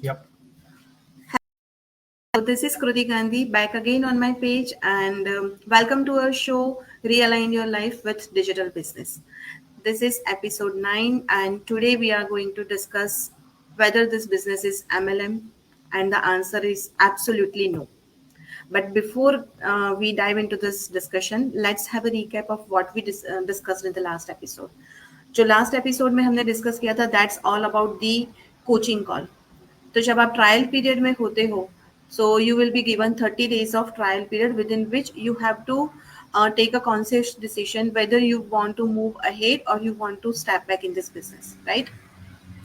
Yep. So this is Kruti Gandhi back again on my page, and welcome to our show Realign Your Life with Digital Business. This is episode 9, and today we are going to discuss whether this business is MLM, and the answer is absolutely no. But before we dive into this discussion, let's have a recap of what we discussed in the last episode. जो last episode में हमने discuss किया था that's all about the coaching call. तो जब आप trial period में होते हो so you will be given 30 days of trial period within which you have to take a conscious decision whether you want to move ahead or you want to step back in this business, right?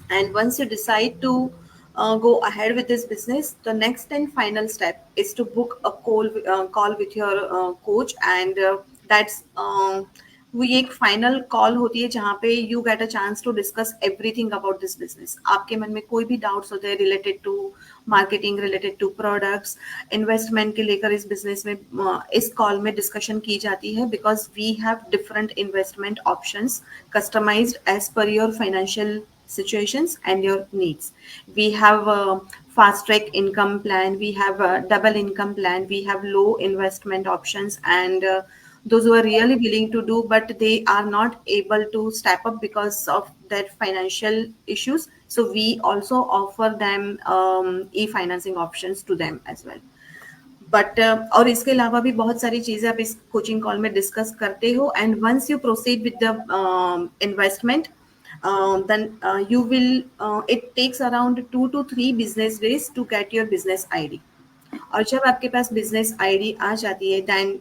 And once you decide to go ahead with this business, the next and final step is to book a call with your coach, and that's वो ये एक final call होती है जहाँ पे you get a chance to discuss everything about this business. आपके मन में कोई भी डाउट्स होते हैं related to marketing, related to products, investment के लेकर इस बिजनेस में इस कॉल में डिस्कशन की जाती है because we have different investment options customized as per your financial situations and your needs. We have a fast track income plan, we have a double income plan, we have low investment options, and those who are really willing to do but they are not able to step up because of their financial issues. So we also offer them e-financing options to them as well. But और इसके अलावा भी बहुत सारी चीजें आप इस coaching call में डिस्कस करते हो, and once you proceed with the investment then you will it takes around 2 to 3 business days to get your business ID. और जब आपके पास बिजनेस आईडी आ जाती है then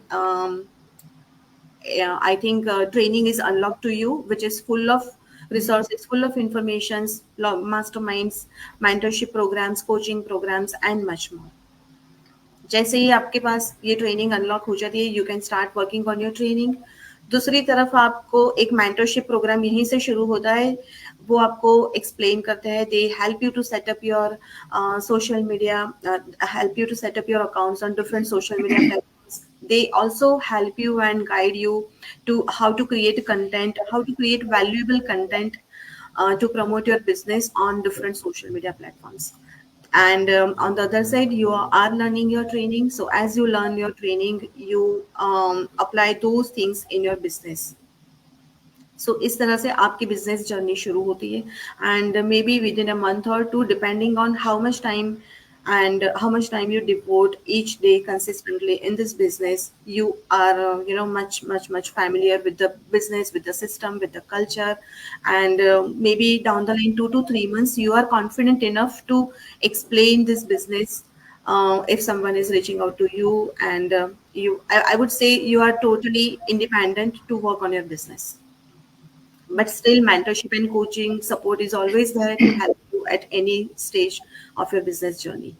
I think training is unlocked to you, which is full of resources, full of informations, masterminds, mentorship programs, coaching programs, and much more. जैसे ही आपके पास ये training unlock हो जाती है you can start working on your training. दूसरी तरफ आपको एक मेंटरशिप प्रोग्राम यहीं से शुरू होता है. वो आपको एक्सप्लेन करते हैं, they help you to set up your social media, help you to set up your accounts on different social media platforms. They also help you and guide you to how to create content, how to create valuable content to promote your business on different social media platforms. And on the other side you are learning your training, so as you learn your training you apply those things in your business. So इस तरह से आपकी business journey शुरू होती है, and maybe within a month or two depending on how much time and how much time you devote each day consistently in this business, you are much familiar with the business, with the system, with the culture, and maybe down the line 2 to 3 months you are confident enough to explain this business if someone is reaching out to you, and I would say you are totally independent to work on your business. But still mentorship and coaching support is always there to help you at any stage of your business journey.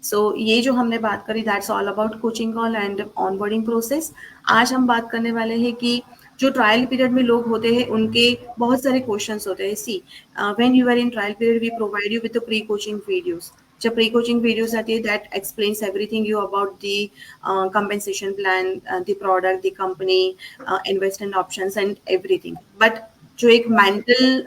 So ये जो हमने बात करी that's all about coaching call and onboarding process. आज हम बात करने वाले हैं कि जो ट्रायल पीरियड में लोग होते हैं उनके बहुत सारे क्वेश्चंस होते हैं. See when you are in trial period we provide you with pre coaching videos. जब प्री कोचिंग वीडियोस आती है that explains everything you about the compensation plan, the product, the company, investment options and everything. But जो एक mental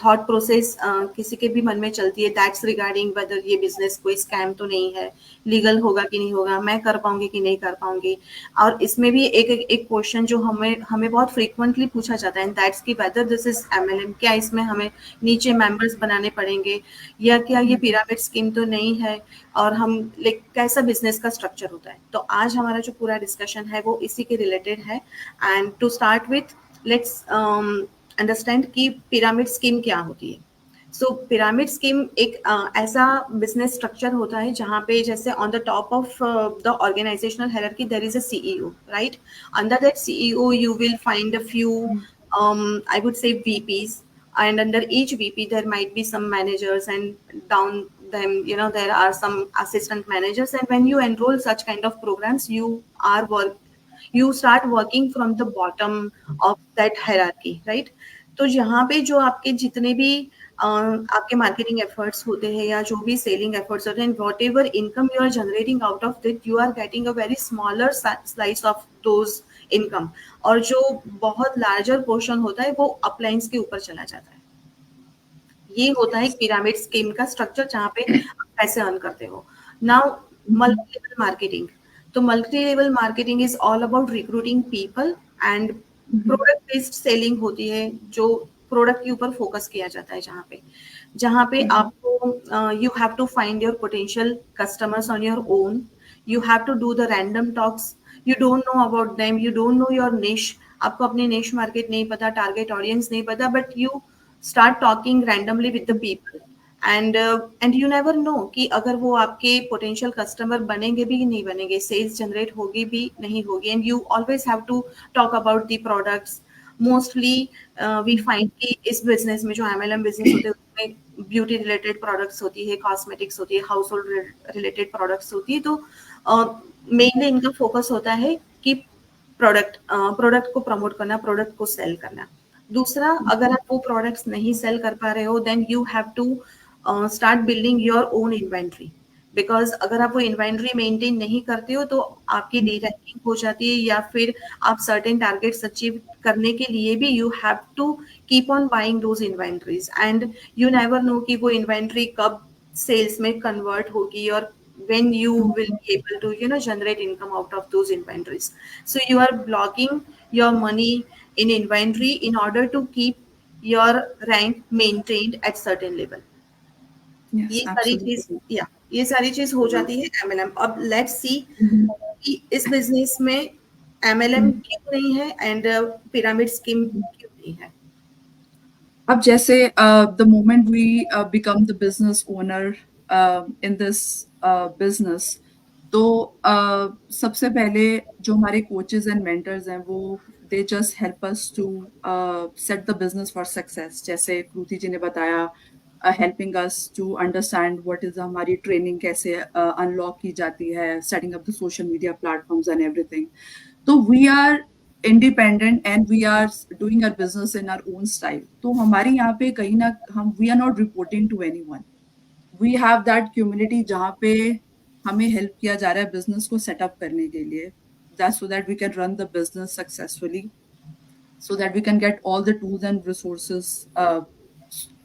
thought process किसी के भी मन में चलती है दैट्स रिगार्डिंग वेदर ये बिजनेस कोई स्कैम तो नहीं है, लीगल होगा कि नहीं होगा, मैं कर पाऊंगी कि नहीं कर पाऊंगी. और इसमें भी एक क्वेश्चन जो हमें हमें बहुत फ्रीक्वेंटली पूछा जाता है, एंड दैट्स की वेदर दिस इज एमएलएम. क्या इसमें हमें नीचे मेंबर्स बनाने पड़ेंगे या क्या ये पिरामिड स्कीम तो नहीं है, और हम लाइक कैसा बिजनेस का स्ट्रक्चर होता है. तो आज हमारा जो पूरा डिस्कशन है वो इसी के रिलेटेड है. And to start with let's understand कि पिरामिड स्कीम क्या होती है. सो पिरामिड स्कीम एक ऐसा बिजनेस स्ट्रक्चर होता है जहाँ पे जैसे on the top of the organizational hierarchy there is a CEO, right. Under that CEO you will find a few I would say VPs, and under each VP there might be some managers, and down them there are some assistant managers. And when you enroll such kind of programs you start working from the bottom of that hierarchy, right. तो यहाँ पे जो आपके जितने भी आपके marketing efforts होते हैं या जो भी सेलिंग एफर्ट्स होते हैं, whatever income you are generating out of that you are getting a very smaller slice of those income. और जो बहुत लार्जर पोर्शन होता है वो अपलाइंस के ऊपर चला जाता है. ये होता है एक पिरामिड स्कीम का स्ट्रक्चर जहाँ पे आप पैसे अर्न करते हो. Now multi level marketing. तो multi level marketing is all about recruiting people and product based selling होती है, जो प्रोडक्ट के ऊपर फोकस किया जाता है, जहाँ पे आपको you have to find your potential customers on your own. You have to do the random talks. You don't know about them, you don't know your niche. आपको अपने निश मार्केट नहीं पता, टारगेट ऑडियंस नहीं पता, but you start talking randomly with the people. And you never know कि अगर वो आपके पोटेंशियल कस्टमर बनेंगे भी कि नहीं बनेंगे, सेल्स जनरेट होगी भी नहीं होगी. And you always have to talk about the products. Mostly we find कि इस बिजनेस में, जो एमएलएम बिजनेस होते हैं, उसमें ब्यूटी रिलेटेड प्रोडक्ट्स होती है, कॉस्मेटिक्स होती है, हाउस होल्ड रिलेटेड प्रोडक्ट्स होती है. तो मेनली इनका फोकस होता है कि प्रोडक्ट को प्रमोट करना, प्रोडक्ट को सेल करना. दूसरा, अगर आप वो प्रोडक्ट्स नहीं सेल कर पा रहे हो, then you have to start building your own inventory. Because अगर आप वो इन्वेंट्री मेंटेन नहीं करते हो तो आपकी डी रैंकिंग हो जाती है, या फिर आप सर्टेन टारगेट्स अचीव करने के लिए भी you have to keep on buying those inventories. And you never know कि वो इन्वेंट्री कब सेल्स में कन्वर्ट होगी, और when you will be able to generate income out of those inventories. So you are blocking your money in inventory in order to keep your rank maintained at certain level. Yes, ये सारी चीज absolutely. ये सारी चीज हो जाती है MLM. अब लेट्स सी कि इस बिजनेस में एमएलएम क्यों नहीं है एंड पिरामिड स्कीम क्यों नहीं है. अब जैसे the moment we become the business owner in this business, तो सबसे पहले जो हमारे coaches and mentors हैं, वो they just help us to set the business for success. जैसे कृति जी ने बताया, helping us to understand what is हमारी training कैसे unlock की जाती है, setting up the social media platforms and everything. तो we are independent and we are doing our business in our own style. तो हमारे यहाँ पे कहीं ना हम we are not reporting to anyone. We have that community जहाँ पे हमें help किया जा रहा है business को set up करने के लिए. That's so that we can run the business successfully, so that we can get all the tools and resources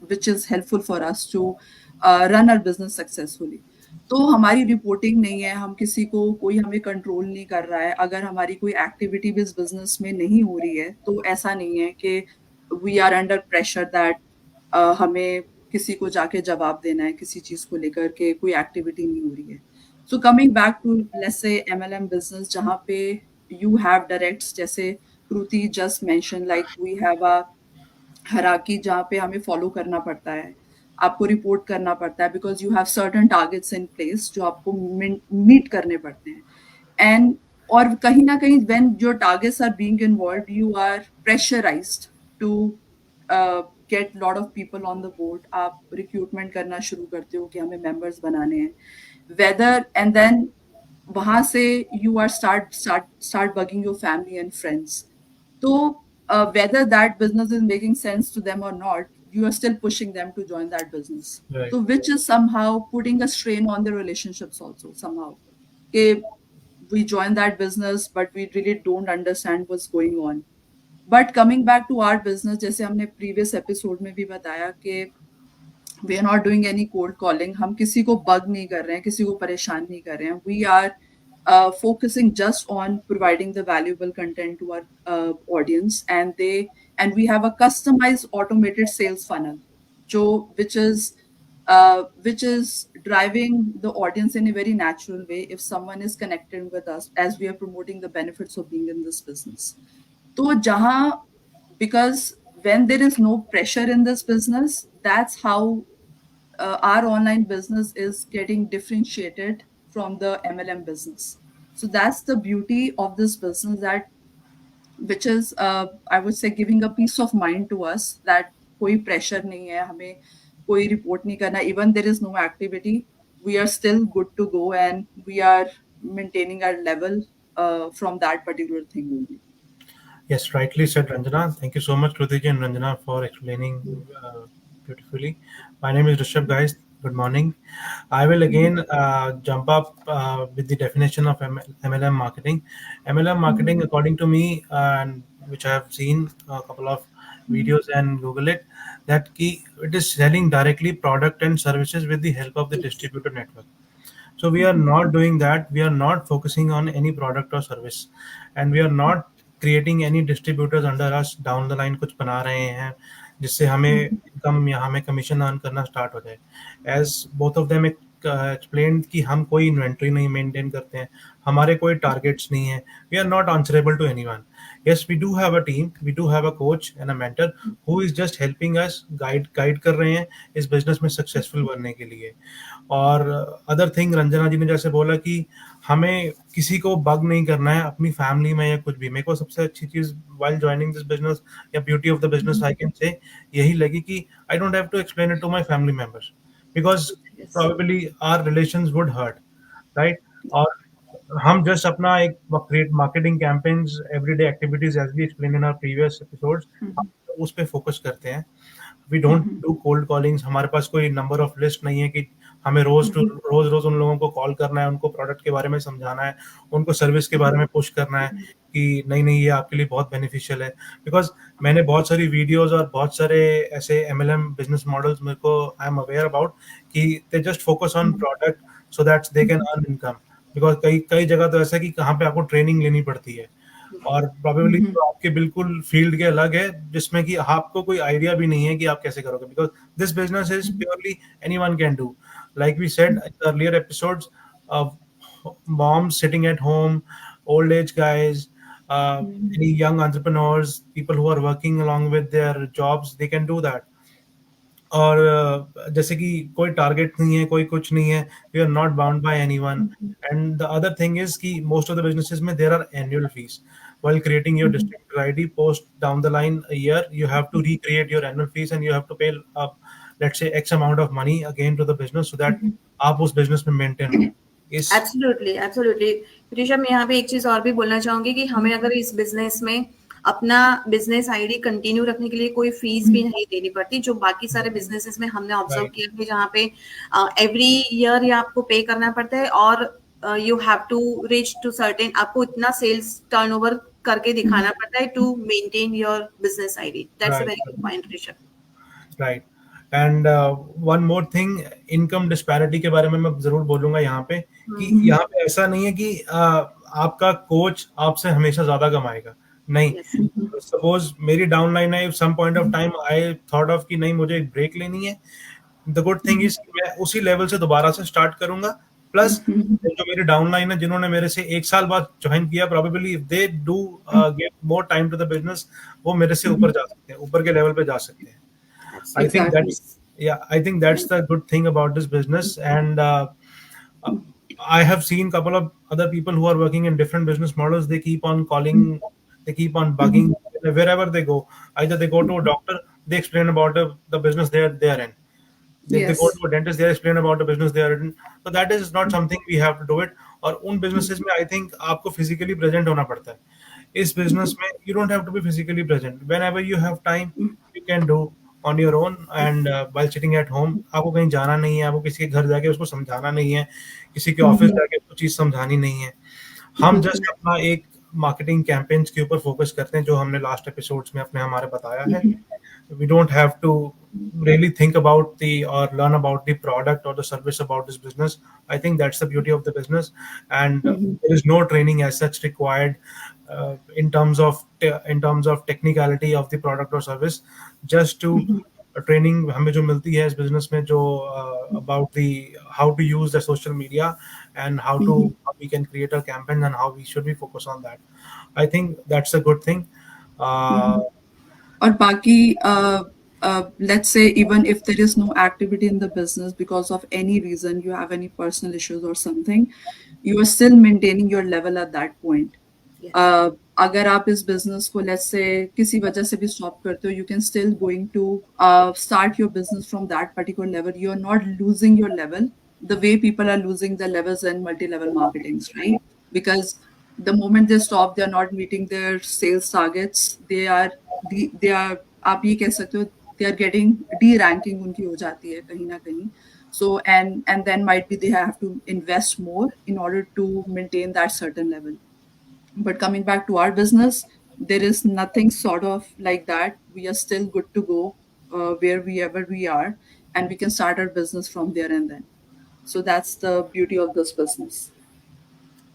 which is helpful for us to run our business successfully. तो हमारी reporting नहीं है, हम किसी को कोई हमें कंट्रोल नहीं कर रहा है. अगर हमारी कोई एक्टिविटी भी इस बिजनेस में नहीं हो रही है, तो ऐसा नहीं है कि we are under pressure that हमें किसी को जाके जवाब देना है किसी चीज को लेकर के कोई एक्टिविटी नहीं हो रही है. So coming back to let's say MLM business, जहाँ पे यू हैव डायरेक्ट्स, जैसे Kriti just mention, like we have a hierarchy जहाँ पे हमें फॉलो करना पड़ता है, आपको रिपोर्ट करना पड़ता है, because you have certain targets in place जो आपको मीट करने पड़ते हैं. एंड और कहीं ना कहीं when your targets are being involved, you are pressurized to get lot of people on the board. आप रिक्रूटमेंट करना शुरू करते हो कि हमें मेंबर्स बनाने हैं, वेदर एंड देन वहां से you are start bugging your family and friends. तो whether that business is making sense to them or not, you are still pushing them to join that business. Right. So which is somehow putting a strain on the relationships also somehow. Okay, we join that business, but we really don't understand what's going on. But coming back to our business, जैसे हमने previous episode में भी बताया कि we are not doing any cold calling. हम किसी को bug नहीं कर रहे हैं, किसी को परेशान नहीं कर रहे हैं. We are focusing just on providing the valuable content to our audience, and we have a customized automated sales funnel, which is driving the audience in a very natural way if someone is connected with us as we are promoting the benefits of being in this business. तो जहाँ, because when there is no pressure in this business, that's how our online business is getting differentiated from the MLM business. So that's the beauty of this business, that which is I would say giving a peace of mind to us that कोई pressure नहीं है, हमें कोई report नहीं करना. Even there is no activity, we are still good to go and we are maintaining our level from that particular thing only. Yes, rightly said, Ranjana. Thank you so much, Krutiji and Ranjana, for explaining beautifully. My name is Rishabh, guys. Good morning. I will again jump up with the definition of MLM marketing. MLM marketing, according to me, and which I have seen a couple of videos and Google it, that key it is selling directly product and services with the help of the Yes. distributor network. So we are not doing that. We are not focusing on any product or service, and we are not creating any distributors under us down the line. कुछ बना रहे हैं जिससे हमें income या हमें commission earn करना start हो जाए. As both of them explained कि हम कोई इन्वेंट्री नहीं मेंटेन करते हैं, हमारे कोई टारगेट्स नहीं है. We are not answerable to anyone. Yes, we do have a team, we do have a coach and a mentor who is just helping us, guide कर रहे हैं इस बिजनेस में सक्सेसफुल बनने के लिए. और अदर थिंग, रंजना जी ने जैसे बोला कि हमें किसी को बग नहीं करना है अपनी फैमिली में या कुछ भी. मेरे को सबसे अच्छी चीज वाइल ज्वाइनिंग दिस बिजनेस या beauty of the business I can say यही लगी कि I don't have to explain it to my family members, because Yes. probably our relations would hurt, right? और हम जस्ट अपना एक create marketing campaigns, everyday activities as we explain in our previous episodes, उस पे focus करते हैं. We don't do cold callings. हमारे पास कोई नंबर ऑफ लिस्ट नहीं है कि हमें रोज उन लोगों को कॉल करना है, उनको प्रोडक्ट के बारे में समझाना है, उनको सर्विस के बारे में पुश करना है कि नहीं नहीं ये आपके लिए बहुत बेनिफिशियल है. बिकॉज मैंने बहुत सारी वीडियोस और बहुत सारे ऐसे MLM बिजनेस मॉडल्स मेरे को आई एम अवेयर अबाउट कि they just focus on product so that they can earn income. Because कई कई जगह तो ऐसा है कि कहाँ पे आपको ट्रेनिंग लेनी पड़ती है, और प्रोबेबली तो आपके बिल्कुल फील्ड के अलग है जिसमें कि आपको कोई आइडिया भी नहीं है कि आप कैसे करोगे. Because this business is purely anyone can do. Like we said in earlier episodes, moms sitting at home, old age guys, any young entrepreneurs, people who are working along with their jobs, they can do that. और जैसे कि कोई target नहीं है, कोई कुछ नहीं है, we are not bound by anyone. And the other thing is कि मोस्ट ऑफ द बिजनेसेस में there are annual fees. while creating your distributor ID, post down the line a year, you have to recreate your annual fees and you have to pay let's say X amount of money again to the business so that आप उस business में maintain हो. इस absolutely absolutely. प्रीतिशा, मैं यहाँ पे एक चीज और भी बोलना चाहूंगी कि हमें अगर इस बिजनेस में अपना बिजनेस आईडी कंटिन्यू रखने के लिए कोई फीस भी नहीं देनी पड़ती, जो बाकी सारे बिजनेसेस में हमने ऑब्जर्व Right. किया कि जहाँ पे एवरी ईयर या आपको पे करना पड़ता है और you have to reach to certain, आपको इतना सेल्स टर्नओवर करके दिखाना पड़ता है to maintain your business ID. That's a Right. Very good point, Rishabh. Right. And one more thing, income disparity के बारे में मैं जरूर बोलूंगा यहाँ पे कि यहाँ पे ऐसा नहीं है कि आपका कोच आपसे हमेशा ज्यादा कमाएगा. नहीं. Yes. सपोज मेरी डाउनलाइन है, some point of time I thought of कि नहीं मुझे एक ब्रेक लेनी है. द गुड थिंग इज मैं उसी लेवल से दोबारा से स्टार्ट करूंगा. प्लस जो मेरी डाउनलाइन है, जिन्होंने मेरे से 1 साल बाद ज्वाइन किया, probably if they do give more time to the business, वो मेरे से ऊपर जा सकते हैं, ऊपर के लेवल पे जा सकते हैं. I think Exactly. I think that's the good thing about this business. And uh, I have seen couple of other people who are working in different business models. They keep on calling, they keep on bugging wherever they go. Either they go to a doctor, they explain about the business they are in. They go Yes. to a dentist, they explain about the business they are in. So that is not something we have to do it. और उन businesses में I think आपको physically present होना पड़ता है. इस business में you don't have to be physically present. Whenever you have time, you can do on your own and while sitting at home. आपको कहीं जाना नहीं है, आपको किसी के घर जाके उसको समझाना नहीं है, किसी के ऑफिस जाके उसको चीज समझानी नहीं है. हम जस्ट अपना एक मार्केटिंग कैंपेन्स के ऊपर फोकस करते हैं जो हमने लास्ट एपिसोड्स में अपने हमारे बताया है. We don't have to really think about the or learn about the product or the service about this business. I think that's the beauty of the business, and there is no training as such required in terms of technicality of the product or service. Just to training हमें जो मिलती है इस business में, जो about the how to use the social media and how we can create a campaign and how we should be focus on that. I think that's a good thing. और बाकी let's say even if there is no activity in the business because of any reason, you have any personal issues or something, you are still maintaining your level at that point. Yes. अगर आप इस business को let's say किसी वजह से भी stop करते हो, you can still going to start your business from that particular level. You are not losing your level the way people are losing their levels in multi-level marketings, right? Because the moment they stop, they are not meeting their sales targets. They are आप ये कह सकते हो they are getting de-ranking उनकी हो जाती है कहीं ना कहीं. So and then might be they have to invest more in order to maintain that certain level. But coming back to our business, There is nothing sort of like that. We are still good to go wherever we are, and we can start our business from there and then. So that's the beauty of this business.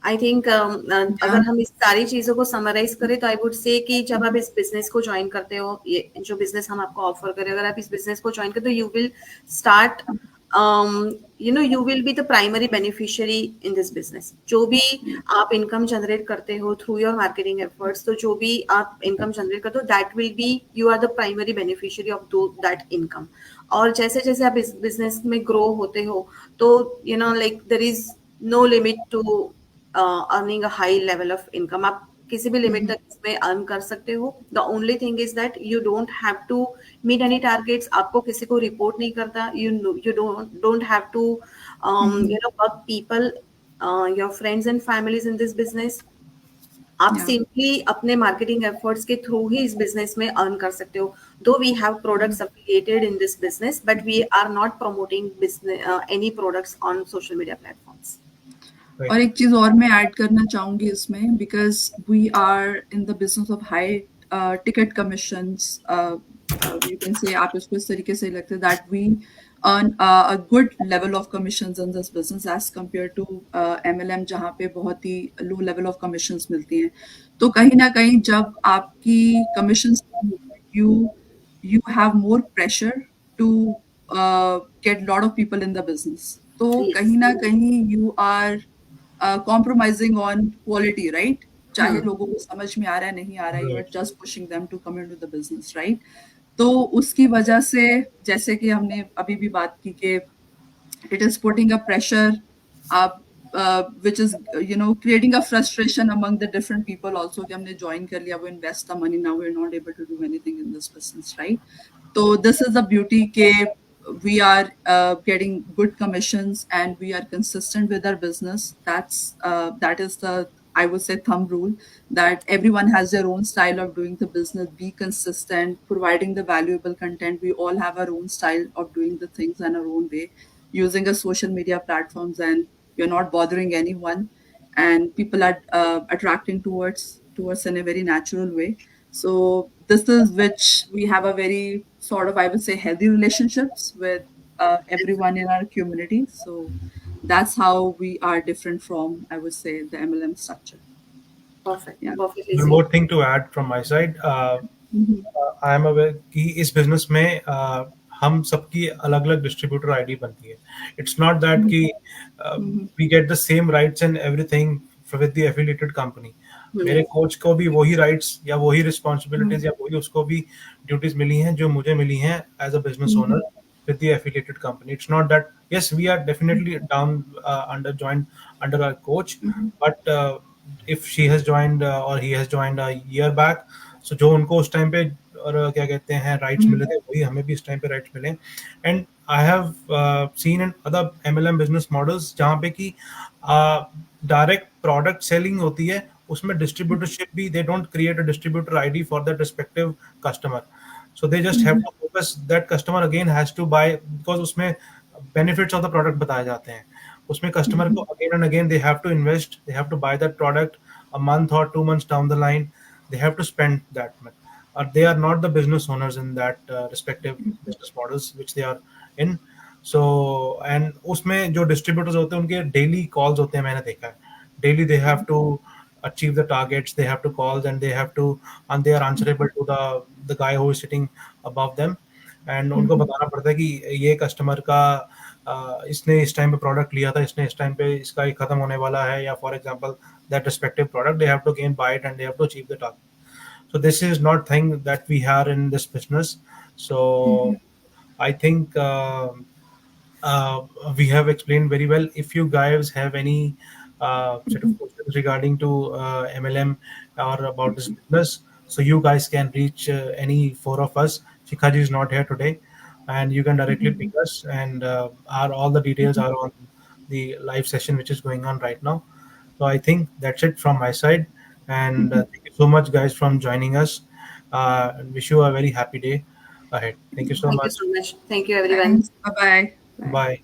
I think Yeah. अगर हम इस सारी चीज़ों को summarise करें तो I would say कि जब आप इस बिजनेस को ज्वाइन करते हो, ये जो बिजनेस हम आपको ऑफर करें, अगर आप इस बिजनेस को ज्वाइन करते हो, you will start, you know, you will be the primary beneficiary in this business. जो भी आप इनकम जनरेट करते हो थ्रू योर मार्केटिंग एफर्ट्स, तो जो भी आप इनकम जनरेट करते हो, that will be, you are the primary beneficiary of that income. और जैसे जैसे आप इस बिजनेस में ग्रो होते हो, तो you know like there is no limit to earning a high level of income. आप किसी भी लिमिट तक इसमें अर्न कर सकते हो. The only thing is that you don't have to meet any targets. आपको किसी को रिपोर्ट नहीं करता. You don't have to you know work people, your friends and families in this business. आप Yeah. सिंपली अपने मार्केटिंग एफर्ट्स के through ही इस बिजनेस में अर्न कर सकते हो. Though we have products affiliated in this business, but we are not promoting any products on social media platforms. और एक चीज और मैं ऐड करना चाहूंगी इसमें, because we are in the business of high ticket commissions, you can say, आप इसको इस तरीके से लगते हैं that we earn a good level of commissions in this business as compared to MLM, जहाँ पे बहुत ही low level of commissions मिलती हैं. तो कहीं ना कहीं जब आपकी commissions you have more pressure to get lot of people in the business. तो Yes. कहीं ना कहीं you are compromising on quality, right? चाहे लोगों को समझ में आ रहा है नहीं आ रहा है, you are just pushing them to come into the business, right? तो उसकी वजह से, जैसे कि हमने अभी भी बात की कि it is putting a pressure up, which is creating a frustration among the different people also, कि हमने join कर लिया, we invest the money, now we're not able to do anything in this business, right? So this is the beauty के we are getting good commissions and we are consistent with our business. That is the, I would say, thumb rule, that everyone has their own style of doing the business. Be consistent, providing the valuable content. We all have our own style of doing the things in our own way, using a social media platforms, and you're not bothering anyone, and people are attracting towards in a very natural way. So this is which we have a very sort of, I would say, healthy relationships with everyone in our community. So that's how we are different from, I would say, the MLM structure. Perfect. Yeah. Perfectly One said. more thing to add from my side. I am aware कि इस business में हम सबकी अलग अलग distributor ID बनती है. It's not that कि we get the same rights and everything with the affiliated company. मेरे कोच को भी वही राइट्स या वही रिस्पॉन्सिबिलिटीज या वही उसको भी ड्यूटीज मिली हैं जो मुझे मिली हैं as a business owner with the affiliated company. It's not that, yes, we are definitely down under our coach, but if she has joined or he has joined a year back, so जो उनको उस time पे और क्या कहते हैं rights मिले थे, वही हमें भी इस टाइम पे राइट्स मिले. And I have seen in other MLM business models जहाँ पे कि डायरेक्ट प्रोडक्ट सेलिंग होती है, उसमें डिस्ट्रीब्यूटरशिप भी, they don't create a distributor ID for that respective customer. So they just have to focus, that customer again has to buy, because उसमें benefits of the product बताए जाते हैं. उसमें customer को again and again they have to invest, they have to buy that product a month or 2 months down the line. They have to spend that much. They are not the business owners in that respective business models which they are in. So and उसमें जो distributors होते हैं उनके daily calls होते हैं, मैंने देखा है. Daily they have to achieve the targets, they have to call, and and they are answerable to the guy who is sitting above them. And उनको बताना पड़ता है कि ये कस्टमर का इसने इस टाइम पे प्रोडक्ट लिया था, इसने इस टाइम पे इसका ये खत्म होने वाला है, या for example that respective product they have to again buy it and they have to achieve the target. So this is not thing that we have in this business. So I think we have explained very well. If you guys have any set of questions regarding to MLM or about this business, so you guys can reach any four of us. Shikhaji is not here today, and you can directly ping us, and all the details are on the live session which is going on right now. So I think that's it from my side, and thank you so much guys from joining us. And wish you a very happy day ahead. Thank you so Thank you much. so much. Thank you, everyone. Thanks. Bye-bye. Bye. Bye.